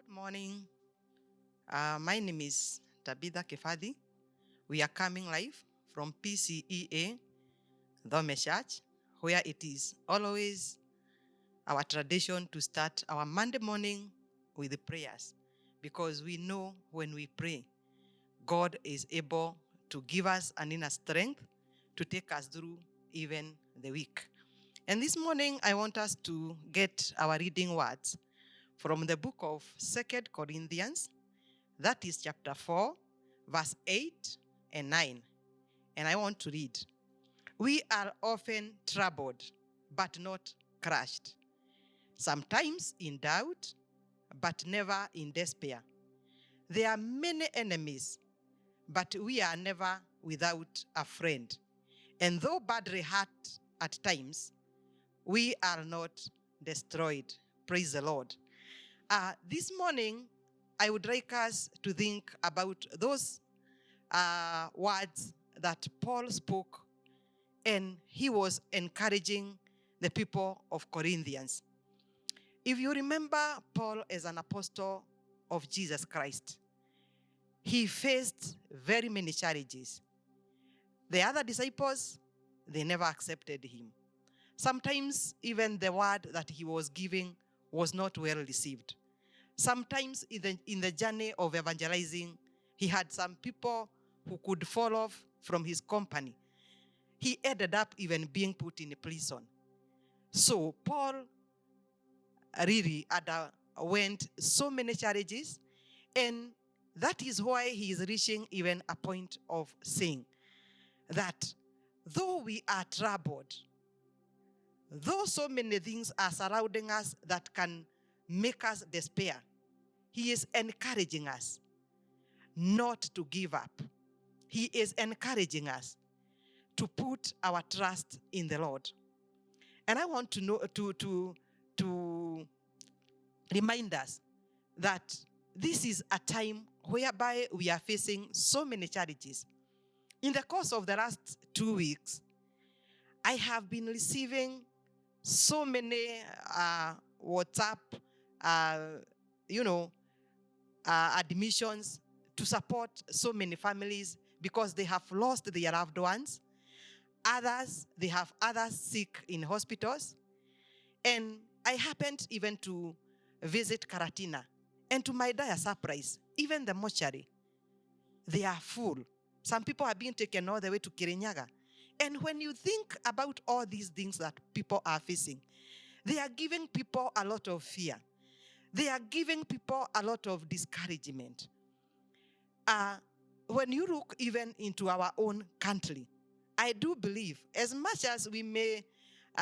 Good morning. My name is Tabitha Kefadi. We are coming live from PCEA, Dhome Church, where it is always our tradition to start our Monday morning with the prayers, because we know when we pray, God is able to give us an inner strength to take us through even the week. And this morning, I want us to get our reading words from the book of 2 Corinthians. That is chapter 4, verse 8 and 9. And I want to read. We are often troubled, but not crushed. Sometimes in doubt, but never in despair. There are many enemies, but we are never without a friend. And though badly hurt at times, we are not destroyed. Praise the Lord. This morning, I would like us to think about those words that Paul spoke, and he was encouraging the people of Corinthians. If you remember Paul as an apostle of Jesus Christ, he faced very many challenges. The other disciples, they never accepted him. Sometimes even the word that he was giving was not well received. Sometimes in the journey of evangelizing, he had some people who could fall off from his company. He ended up even being put in prison. So Paul really underwent so many challenges, and that is why he is reaching even a point of saying that though we are troubled, though so many things are surrounding us that can make us despair, he is encouraging us not to give up. He is encouraging us to put our trust in the Lord. And I want to know to remind us that this is a time whereby we are facing so many challenges. In the course of the last 2 weeks, I have been receiving so many WhatsApp, admissions to support so many families because they have lost their loved ones. Others, they have others sick in hospitals. And I happened even to visit Karatina. And to my dire surprise, even the mortuary, they are full. Some people are being taken all the way to Kirinyaga. And when you think about all these things that people are facing, they are giving people a lot of fear. They are giving people a lot of discouragement. When you look even into our own country, I do believe, as much as we may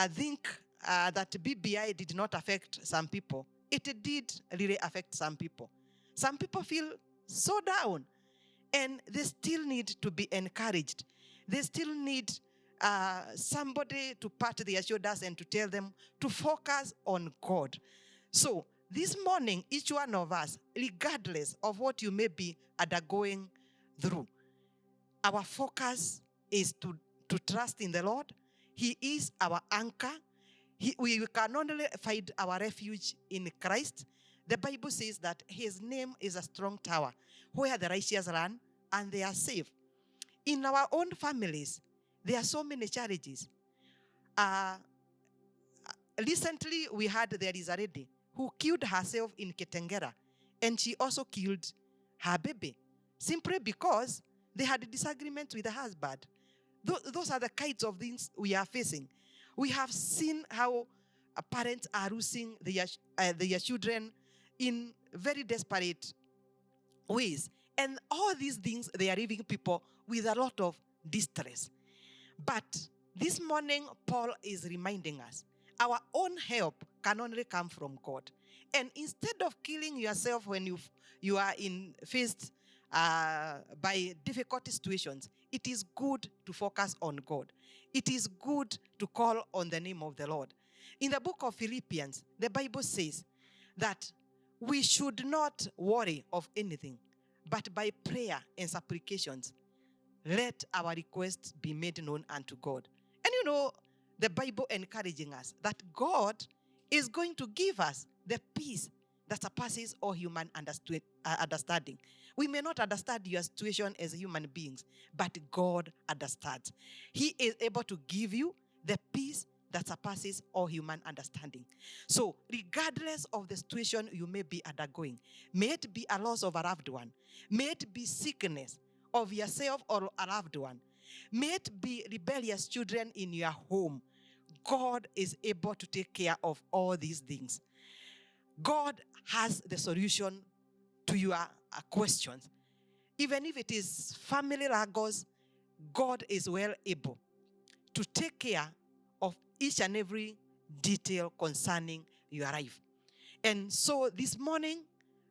think that BBI did not affect some people, it did really affect some people. Some people feel so down, and they still need to be encouraged. They still need somebody to pat their shoulders and to tell them to focus on God. So this morning, each one of us, regardless of what you may be undergoing through, our focus is to trust in the Lord. He is our anchor. We can only find our refuge in Christ. The Bible says that his name is a strong tower where the righteous run and they are safe. In our own families, there are so many challenges. Recently, we heard there is a lady who killed herself in Ketengera, and she also killed her baby simply because they had a disagreement with the husband. Those are the kinds of things we are facing. We have seen how parents are losing their children in very desperate ways. And all these things, they are leaving people with a lot of distress. But this morning, Paul is reminding us, our own help can only come from God. And instead of killing yourself when you are faced by difficult situations, it is good to focus on God. It is good to call on the name of the Lord. In the book of Philippians, the Bible says that we should not worry of anything, but by prayer and supplications, let our requests be made known unto God. And the Bible encouraging us that God is going to give us the peace that surpasses all human understanding. We may not understand your situation as human beings, but God understands. He is able to give you the peace that surpasses all human understanding. So, regardless of the situation you may be undergoing, may it be a loss of a loved one, may it be sickness of yourself or a loved one, may it be rebellious children in your home, God is able to take care of all these things. God has the solution to your questions. Even if it is family struggles, God is well able to take care of each and every detail concerning your life. And so this morning,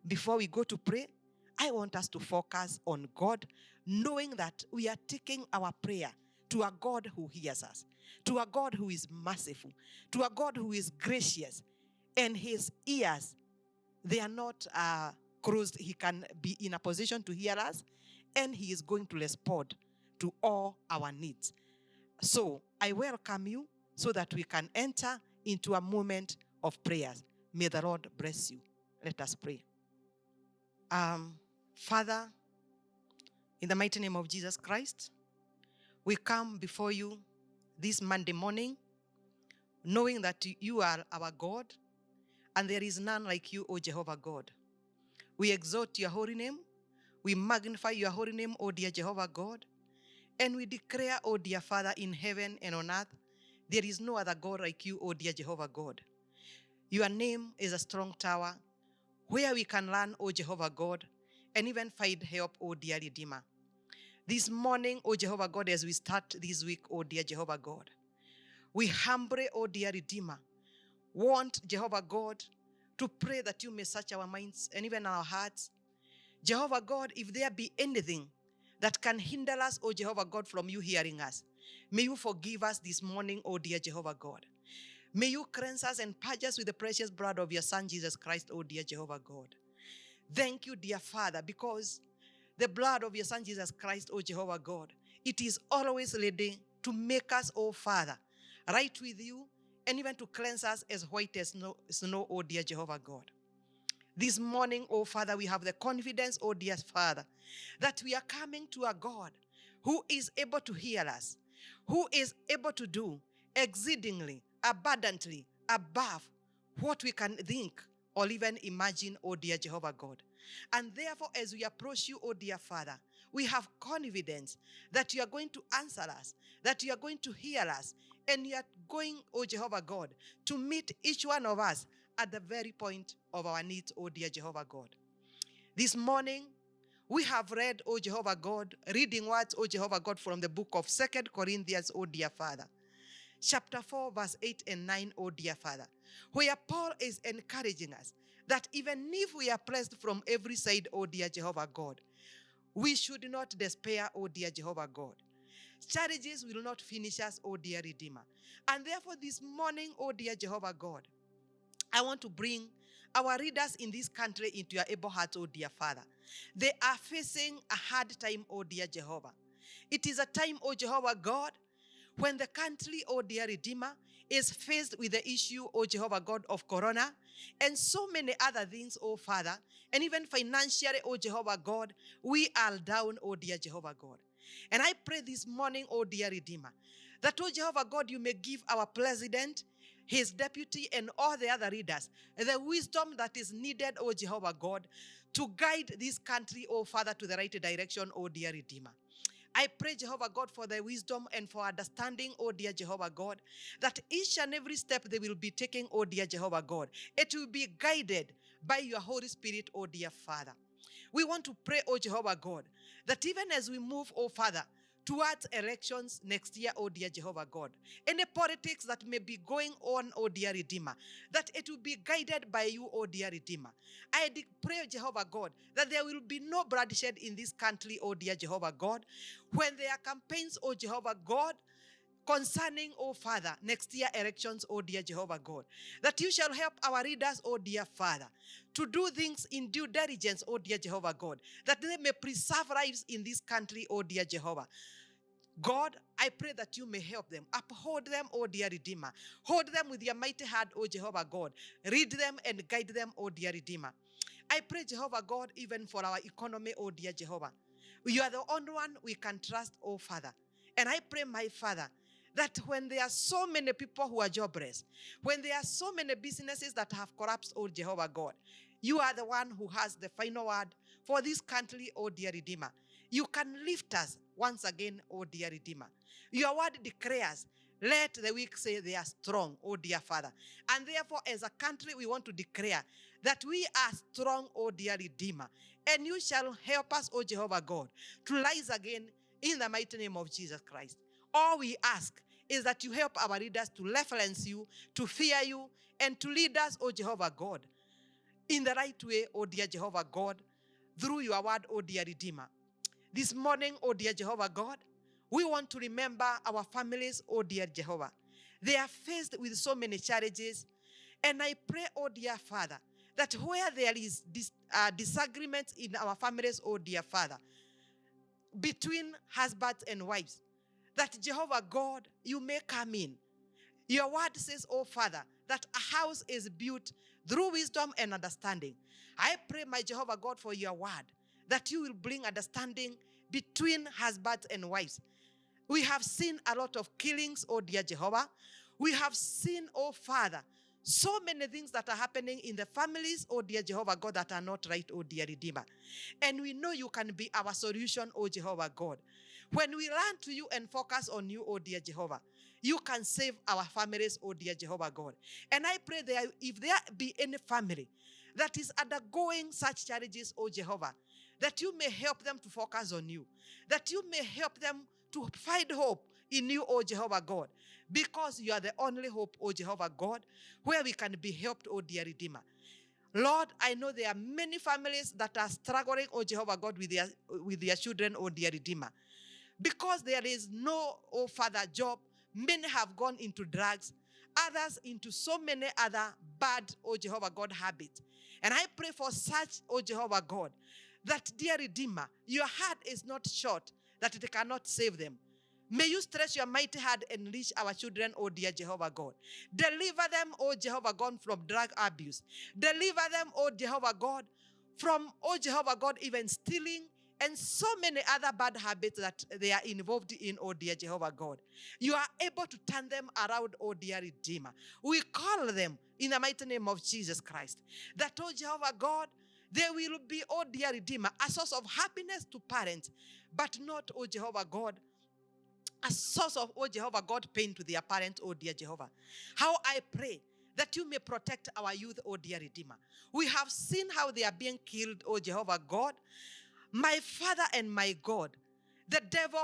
before we go to pray, I want us to focus on God, knowing that we are taking our prayer to a God who hears us, to a God who is merciful, to a God who is gracious, and his ears, they are not closed. He can be in a position to hear us, and he is going to respond to all our needs. So I welcome you so that we can enter into a moment of prayers. May the Lord bless you. Let us pray. Father, in the mighty name of Jesus Christ, we come before you this Monday morning, knowing that you are our God, and there is none like you, O Jehovah God. We exalt your holy name. We magnify your holy name, O dear Jehovah God. And we declare, O dear Father, in heaven and on earth, there is no other God like you, O dear Jehovah God. Your name is a strong tower where we can learn, O Jehovah God, and even find help, O dear Redeemer. This morning, O Jehovah God, as we start this week, O dear Jehovah God, we humbly, O dear Redeemer, want, Jehovah God, to pray that you may search our minds and even our hearts. Jehovah God, if there be anything that can hinder us, O Jehovah God, from you hearing us, may you forgive us this morning, O dear Jehovah God. May you cleanse us and purge us with the precious blood of your Son, Jesus Christ, O dear Jehovah God. Thank you, dear Father, because the blood of your Son, Jesus Christ, O Jehovah God, it is always ready to make us, O Father, right with you, and even to cleanse us as white as snow, O dear Jehovah God. This morning, O Father, we have the confidence, O dear Father, that we are coming to a God who is able to hear us, who is able to do exceedingly, abundantly, above what we can think or even imagine, O dear Jehovah God. And therefore, as we approach you, O dear Father, we have confidence that you are going to answer us, that you are going to hear us, and you are going, O Jehovah God, to meet each one of us at the very point of our needs, O dear Jehovah God. This morning, we have read, O Jehovah God, reading words, O Jehovah God, from the book of 2 Corinthians, O dear Father. Chapter 4, verse 8 and 9, O dear Father, where Paul is encouraging us that even if we are pressed from every side, O dear Jehovah God, we should not despair, O dear Jehovah God. Challenges will not finish us, O dear Redeemer. And therefore this morning, O dear Jehovah God, I want to bring our readers in this country into your able hearts, O dear Father. They are facing a hard time, O dear Jehovah. It is a time, O Jehovah God, when the country, O dear Redeemer, is faced with the issue, O Jehovah God, of corona and so many other things, O Father, and even financially, O Jehovah God, we are down, O dear Jehovah God. And I pray this morning, O dear Redeemer, that, O Jehovah God, you may give our president, his deputy, and all the other leaders the wisdom that is needed, O Jehovah God, to guide this country, O Father, to the right direction, O dear Redeemer. I pray, Jehovah God, for the wisdom and for understanding, oh dear Jehovah God, that each and every step they will be taking, oh dear Jehovah God, it will be guided by your Holy Spirit, oh dear Father. We want to pray, oh Jehovah God, that even as we move, oh Father, towards elections next year, oh dear Jehovah God, any politics that may be going on, oh dear Redeemer, that it will be guided by you, oh dear Redeemer. I pray, Jehovah God, that there will be no bloodshed in this country, oh dear Jehovah God, when there are campaigns, oh Jehovah God, concerning, oh Father, next year elections, oh dear Jehovah God, that you shall help our leaders, oh dear Father, to do things in due diligence, oh dear Jehovah God, that they may preserve lives in this country, oh dear Jehovah. God, I pray that you may help them. Uphold them, O dear Redeemer. Hold them with your mighty hand, O Jehovah God. Lead them and guide them, O dear Redeemer. I pray, Jehovah God, even for our economy, O dear Jehovah. You are the only one we can trust, O Father. And I pray, my Father, that when there are so many people who are jobless, when there are so many businesses that have collapsed, O Jehovah God, you are the one who has the final word for this country, O dear Redeemer. You can lift us once again, O dear Redeemer. Your word declares, let the weak say they are strong, O dear Father. And therefore, as a country, we want to declare that we are strong, O dear Redeemer. And you shall help us, O Jehovah God, to rise again in the mighty name of Jesus Christ. All we ask is that you help our leaders to reverence you, to fear you, and to lead us, O Jehovah God, in the right way, O dear Jehovah God, through your word, O dear Redeemer. This morning, O dear Jehovah God, we want to remember our families, O dear Jehovah. They are faced with so many challenges, and I pray, O dear Father, that where there is disagreement in our families, O dear Father, between husbands and wives, that Jehovah God, you may come in. Your word says, oh Father, that a house is built through wisdom and understanding. I pray, my Jehovah God, for your word, that you will bring understanding between husbands and wives. We have seen a lot of killings, oh dear Jehovah. We have seen, oh Father, so many things that are happening in the families, oh dear Jehovah God, that are not right, oh dear Redeemer. And we know you can be our solution, oh Jehovah God. When we run to you and focus on you, oh dear Jehovah, you can save our families, oh dear Jehovah God. And I pray that if there be any family that is undergoing such challenges, oh Jehovah, that you may help them to focus on you, that you may help them to find hope in you, oh Jehovah God, because you are the only hope, oh Jehovah God, where we can be helped, oh dear Redeemer. Lord, I know there are many families that are struggling, oh Jehovah God, with their children, oh dear Redeemer. Because there is no, oh Father, job, many have gone into drugs, others into so many other bad, oh Jehovah God, habits. And I pray for such, oh Jehovah God, that, dear Redeemer, your heart is not short, that it cannot save them. May you stretch your mighty hand and reach our children, oh dear Jehovah God. Deliver them, oh Jehovah God, from drug abuse. Deliver them, oh Jehovah God, from, oh Jehovah God, even stealing and so many other bad habits that they are involved in, oh dear Jehovah God. You are able to turn them around, oh dear Redeemer. We call them in the mighty name of Jesus Christ, that, oh Jehovah God, they will be, oh dear Redeemer, a source of happiness to parents, but not, oh Jehovah God, a source of, oh Jehovah God, pain to their parents, oh dear Jehovah. How I pray that you may protect our youth, oh dear Redeemer. We have seen how they are being killed, oh Jehovah God. My Father and my God, the devil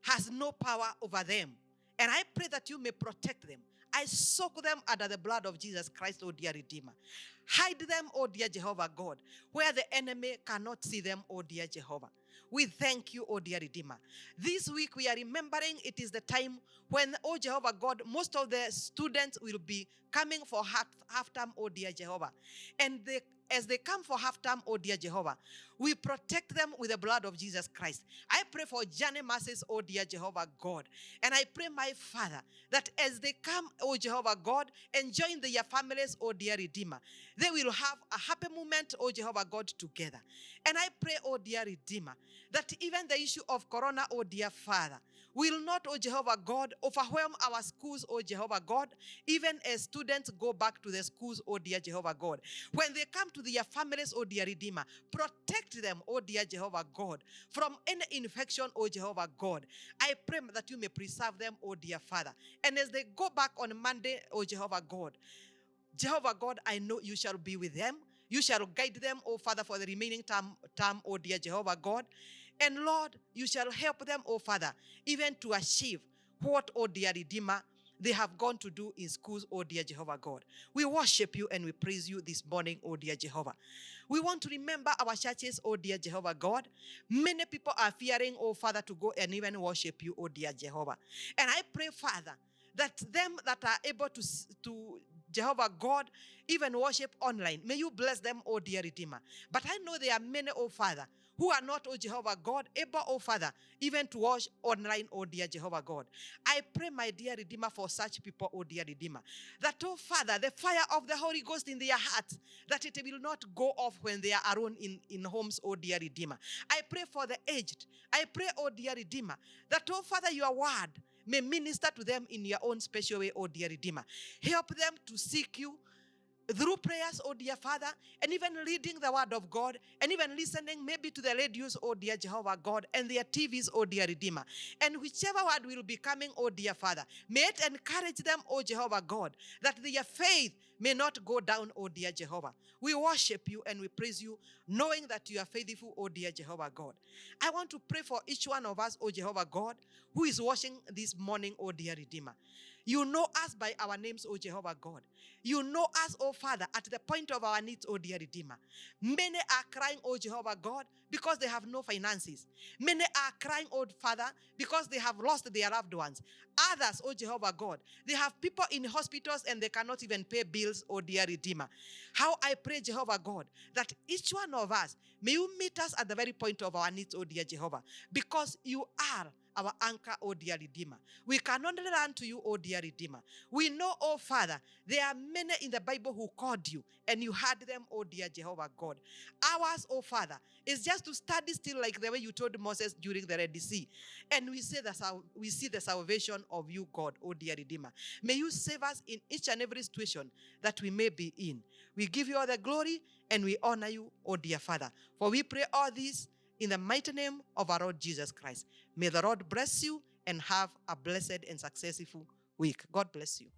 has no power over them. And I pray that you may protect them. I soak them under the blood of Jesus Christ, oh dear Redeemer. Hide them, oh dear Jehovah God, where the enemy cannot see them, oh dear Jehovah. We thank you, oh dear Redeemer. This week we are remembering it is the time when, oh Jehovah God, most of the students will be coming for half-term, oh dear Jehovah. And as they come for half-term, oh dear Jehovah, we protect them with the blood of Jesus Christ. I pray for journey mercies, oh dear Jehovah God. And I pray, my Father, that as they come, oh Jehovah God, and join their families, oh dear Redeemer, they will have a happy moment, oh Jehovah God, together. And I pray, oh dear Redeemer, that even the issue of corona, oh dear Father, will not, oh Jehovah God, overwhelm our schools, oh Jehovah God, even as students go back to the schools, oh dear Jehovah God. When they come to their families, oh dear Redeemer, protect them, oh dear Jehovah God, from any infection, oh Jehovah God. I pray that you may preserve them, oh dear Father. And as they go back on Monday, oh Jehovah God, I know you shall be with them. You shall guide them, oh Father, for the remaining term, oh dear Jehovah God. And Lord, you shall help them, oh Father, even to achieve what, oh dear Redeemer, they have gone to do in schools, oh dear Jehovah God. We worship you and we praise you this morning, oh dear Jehovah. We want to remember our churches, oh dear Jehovah God. Many people are fearing, oh Father, to go and even worship you, oh dear Jehovah. And I pray, Father, that them that are able to Jehovah God, even worship online, may you bless them, oh dear Redeemer. But I know there are many, oh Father, who are not, oh Jehovah God, able, oh Father, even to watch online, oh dear Jehovah God. I pray, my dear Redeemer, for such people, oh dear Redeemer, that, oh Father, the fire of the Holy Ghost in their hearts, that it will not go off when they are alone in homes, oh dear Redeemer. I pray for the aged. I pray, oh dear Redeemer, that, oh Father, your word may minister to them in your own special way, oh dear Redeemer. Help them to seek you through prayers, oh dear Father, and even reading the word of God, and even listening maybe to the radios, oh dear Jehovah God, and their TVs, oh dear Redeemer. And whichever word will be coming, oh dear Father, may it encourage them, oh Jehovah God, that their faith may not go down, oh dear Jehovah. We worship you and we praise you, knowing that you are faithful, oh dear Jehovah God. I want to pray for each one of us, oh Jehovah God, who is watching this morning, oh dear Redeemer. You know us by our names, oh Jehovah God. You know us, oh Father, at the point of our needs, oh dear Redeemer. Many are crying, oh Jehovah God, because they have no finances. Many are crying, oh Father, because they have lost their loved ones. Others, oh Jehovah God, they have people in hospitals and they cannot even pay bills, oh dear Redeemer. How I pray, Jehovah God, that each one of us, may you meet us at the very point of our needs, oh dear Jehovah, because you are our anchor, oh dear Redeemer. We can only run to you, oh dear Redeemer. We know, oh Father, there are many in the Bible who called you and you had them, oh dear Jehovah God. Ours, oh Father, is just to study still like the way you told Moses during the Red Sea. And we see the salvation of you, God, oh dear Redeemer. May you save us in each and every situation that we may be in. We give you all the glory and we honor you, oh dear Father. For we pray all this in the mighty name of our Lord Jesus Christ. May the Lord bless you and have a blessed and successful week. God bless you.